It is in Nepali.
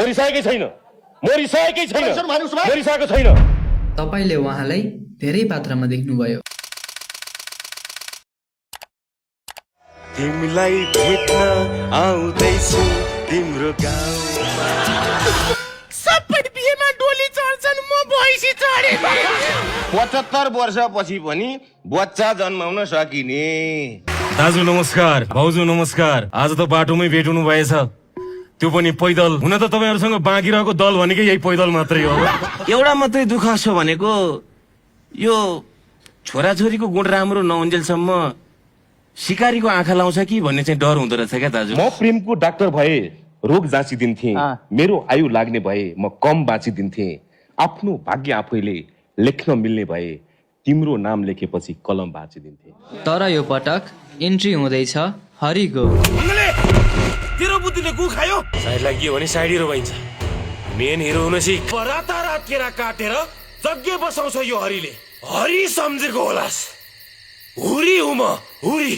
मरिसकेकै छैन मरिसकेको छैन। तपाईले उहाँलाई धेरै पात्रमा देख्नुभयो। तिमीलाई भेट्न आउँदैछु तिम्रो गाउँमा। सबै बिहेमा डोली चढ्छन्, म भैँसी चढे। 75 वर्षपछि पनि बच्चा जन्माउन सकिने। दाजु नमस्कार, भाउजू नमस्कार। आज त बाटोमै भेट हुनु भएछ, त्यो पनि पैदल। हुन त तपाईँहरूसँग बाँकी रहेको दल भनेकै यही पैदल मात्रै हो। एउटा मात्रै दुःख छ भनेको यो छोराछोरीको गुण राम्रो नहुन्जेलसम्म सिकारीको आँखा लाउँछ कि भन्ने चाहिँ डर हुँदो रहेछ क्या दाजु। म प्रेमको डाक्टर भए रोग जाँचिदिन्थे, मेरो आयु लाग्ने भए म कम बाँचिदिन्थे। आफ्नो भाग्य आफैले लेख्न मिल्ने भए तिम्रो नाम लेखेपछि कलम बाँचिदिन्थे। तर यो पटक इन्ट्री हुँदैछ हरिको। तेरो बुद्धिले गु खायो। साइड लाग्यो भने साइड हिरो भइन्छ। मेन हिरो हुन सिक। रातारात केरा काटेर जग्गे बसाउँछ यो हरिले। हरि सम्झेको होलास्, हुरी हुम हुरी।